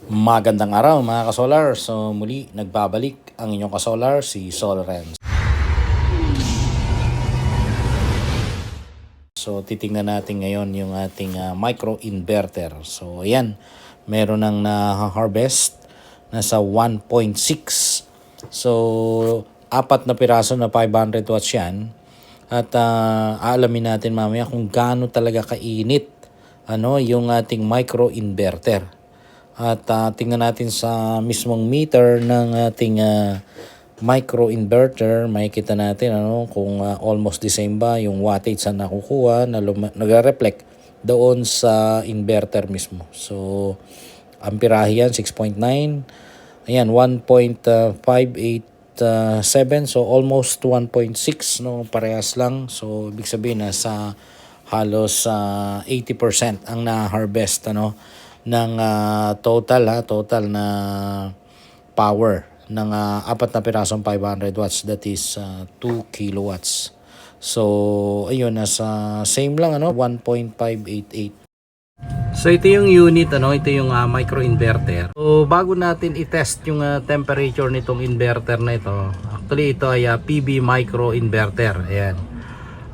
Magandang araw mga kasolar. So muli nagbabalik ang inyong kasolar, si Solrenz. So titingnan natin ngayon yung ating micro inverter. So ayan, meron nang na-harvest nasa 1.6. So apat na piraso na 500 watts yan. At aalamin natin mamaya kung gaano talaga kainit yung ating micro inverter. At tingnan natin sa mismong meter ng ating micro inverter, makikita natin kung almost the same ba yung wattage na nakukuha na nag-reflect doon sa inverter mismo. So amperahe yan 6.9. Ayan 1.587, so almost 1.6, parehas lang. So ibig sabihin nasa halos 80% ang na-harvest ng total na power ng apat na pirasong 500 watts, that is 2 kilowatts. So ayun, nasa same lang 1.588. So ito yung unit, ito yung micro inverter. So bago natin i-test yung temperature nitong inverter na ito, actually ito ay PB micro inverter. Ayan.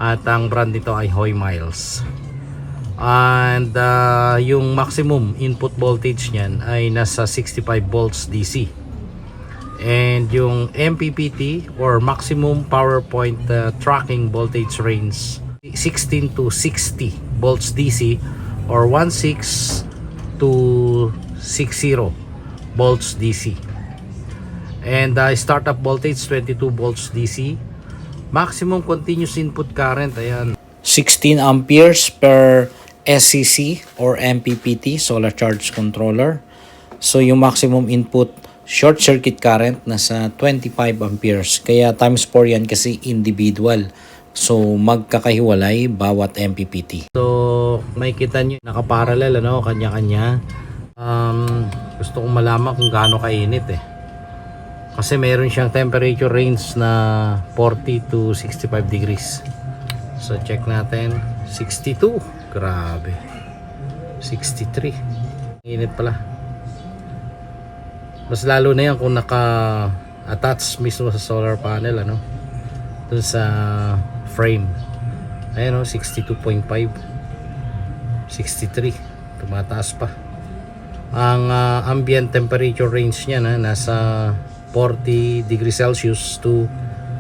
At ang brand nito ay Hoy Miles. And yung maximum input voltage niyan ay nasa 65 volts DC. And yung MPPT or maximum power point tracking voltage range 16 to 60 volts DC or 16 to 60 volts DC. And startup voltage 22 volts DC. Maximum continuous input current, ayan, 16 amperes per SCC or MPPT, solar charge controller. So yung maximum input short circuit current nasa 25 amperes. Kaya times 4 yan kasi individual. So magkakahiwalay bawat MPPT. So makikita nyo nakaparallel kanya-kanya. Gusto kong malaman kung gaano kainit kasi meron siyang temperature range na 40 to 65 degrees. So check natin, 62, grabe, 63, init pala. Mas lalo na yan kung naka-attach mismo sa solar panel dun sa frame. Ayan 62.5, 63, tumataas pa. Ang ambient temperature range niya nasa 40 degrees Celsius to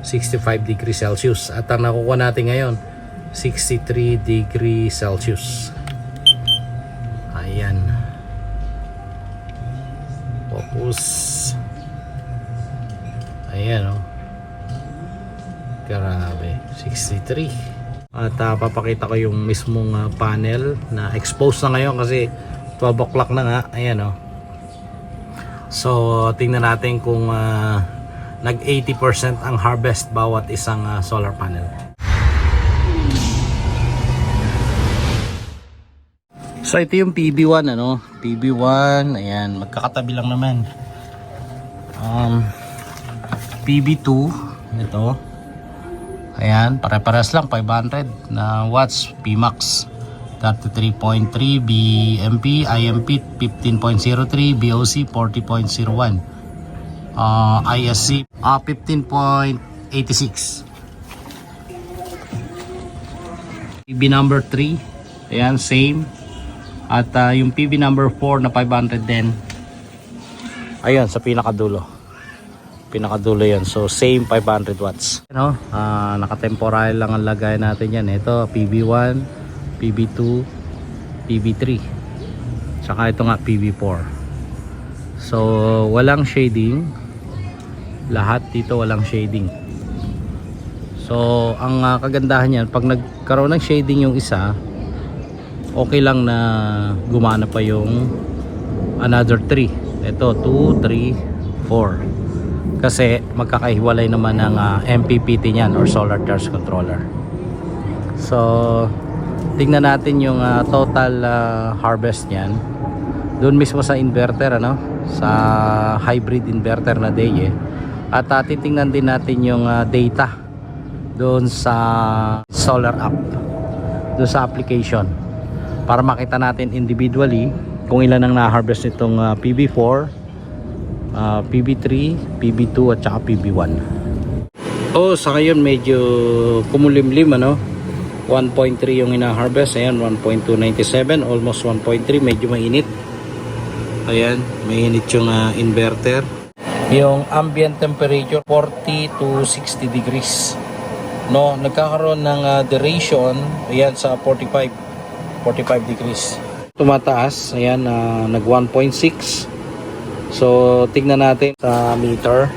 65 degrees Celsius. At ang nakukuha natin ngayon 63 degrees Celsius. Ayan, focus. Ayan grabe, 63. At papakita ko yung mismong panel na exposed na ngayon kasi 12 o'clock na nga. Ayan so tingnan natin kung nag 80% ang harvest bawat isang solar panel. So ito yung PB1 PB1, ayan, magkakatabi lang naman. PB2 ito, ayan, pare-pares lang 500 na watts. PMAX 33.3, BMP, IMP 15.03, BOC 40.01, ISC 15.86. PB number 3, ayan, same. At yung PB number 4 na 500 din, ayun, sa pinakadulo yan. So same 500 watts. Naka-temporary lang ang lagay natin yan. Ito PB1, PB2, PB3, tsaka ito nga PB4. So walang shading, lahat dito walang shading. So ang kagandahan yan, pag nagkaroon ng shading yung isa, okay lang na gumana pa yung another 3. Ito 2, 3, 4 kasi magkakahiwalay naman ng MPPT niyan or solar charge controller. So tingnan natin yung total harvest niyan doon mismo sa inverter, sa hybrid inverter na DEYE. At titingnan din natin yung data doon sa solar app, doon sa application, para makita natin individually kung ilan ang na-harvest nitong PB4, PB3, PB2 at saka PB1. Sa ngayon medyo kumulimlim, ano. 1.3 yung ina-harvest. Ayan, 1.297, almost 1.3. Medyo mainit. Ayan, mainit yung inverter. Yung ambient temperature 40 to 60 degrees. No, nagkakaroon ng duration ayan sa 45 degrees. Tumataas, ayan, nag 1.6. So tingnan natin sa meter.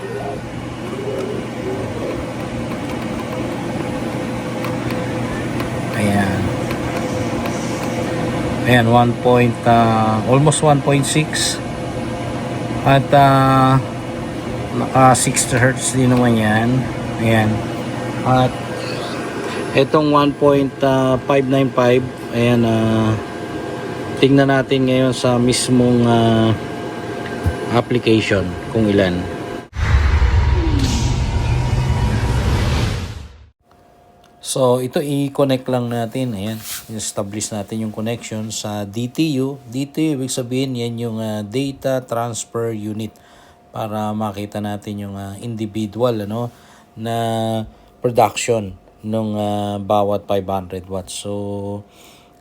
Ayan, almost 1.6 at naka 60 Hz din naman yan. Ayan, at itong 1.595, ayan, tingnan natin ngayon sa mismong application kung ilan. So ito i-connect lang natin. Ayan, establish natin yung connection sa DTU. DTU ibig sabihin yan yung data transfer unit, para makita natin yung individual na production ng bawat 500 watts. So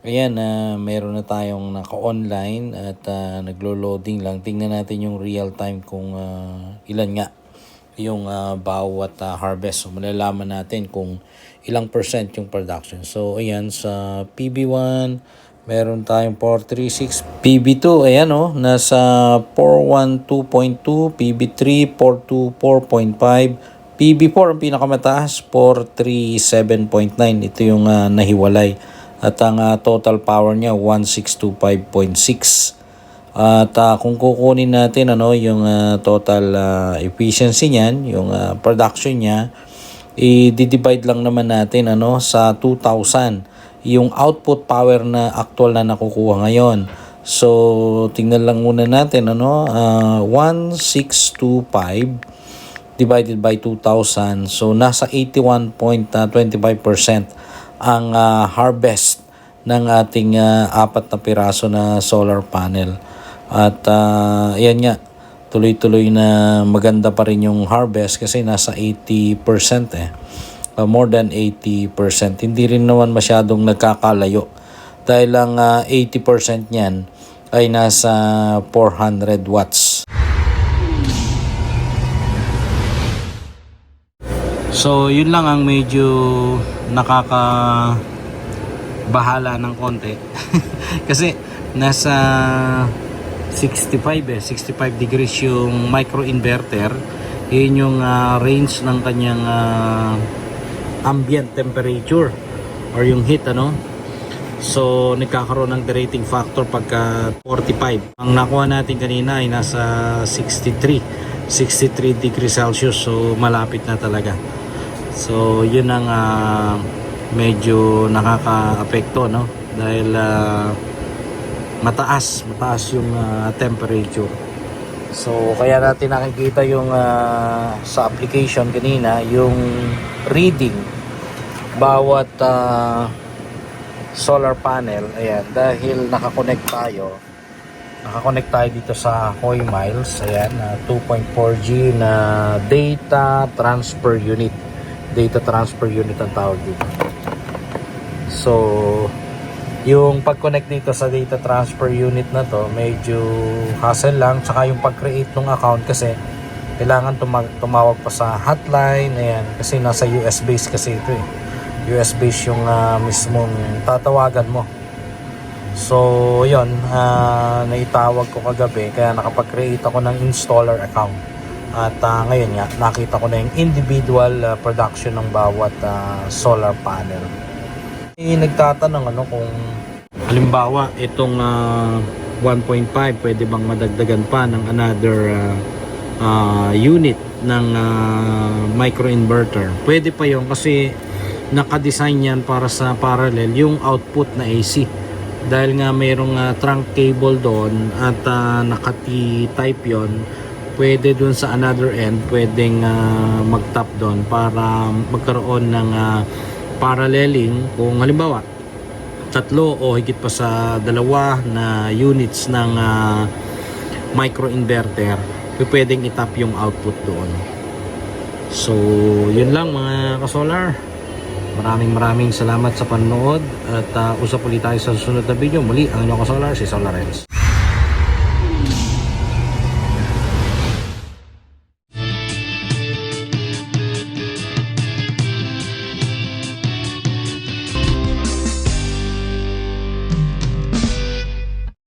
ayan, meron na tayong naka-online at naglo-loading lang. Tingnan natin yung real time kung ilan nga yung bawat harvest. So malalaman natin kung ilang percent yung production. So ayan, sa PB1 meron tayong 436, PB2 ayan nasa 412.2, PB3 424.5, PB4 ang pinakamataas 437.9. ito yung nahiwalay, at ang total power niya 1625.6. At kung kukunin natin yung total efficiency niyan, yung production niya, i-divide lang naman natin sa 2,000 yung output power na actual na nakukuha ngayon. So tingnan lang muna natin 1625 divided by 2,000, so nasa 81.25% ang harvest ng ating apat na piraso na solar panel. At yan nga, tuloy-tuloy na maganda pa rin yung harvest kasi nasa 80% more than 80%. Hindi rin naman masyadong nagkakalayo dahil ang 80% niyan ay nasa 400 watts. So yun lang ang medyo nakakabahala ng konti kasi nasa 65 degrees yung microinverter. Yun yung range ng kanyang ambient temperature or yung heat so nagkakaroon ng derating factor pagka 45. Ang nakuha natin kanina ay nasa 63 degrees Celsius, so malapit na talaga. So yun ang medyo nakaka-apekto dahil mataas yung temperature. So kaya natin nakikita yung sa application kanina yung reading bawat solar panel. Ayan, dahil nakakonect tayo dito sa Hoy Miles. Ayan, 2.4G na data transfer unit ang tawag dito. So yung pag-connect dito sa data transfer unit na to, medyo hassle lang. Tsaka yung pag-create ng account kasi kailangan tumawag pa sa hotline. Ayan, kasi nasa US base kasi ito US base yung mismong tatawagan mo. So yun, naitawag ko kagabi kaya nakapag-create ako ng installer account. At ngayon nga, nakita ko na yung individual production ng bawat solar panel. Nagtatanong kung halimbawa itong 1.5 pwede bang madagdagan pa ng another unit ng microinverter. Pwede pa yon kasi nakadesign yan para sa parallel yung output na AC, dahil nga mayroong trunk cable doon at naka-T-type yon. Pwede doon sa another end pwedeng mag-tap doon para magkaroon ng paralleling. Kung halimbawa tatlo o higit pa sa dalawa na units ng microinverter, pwedeng itap yung output doon. So yun lang mga kasolar. Maraming salamat sa panonood at usap ulit tayo sa susunod na video. Muli ang inyong kasolar, si Solarens.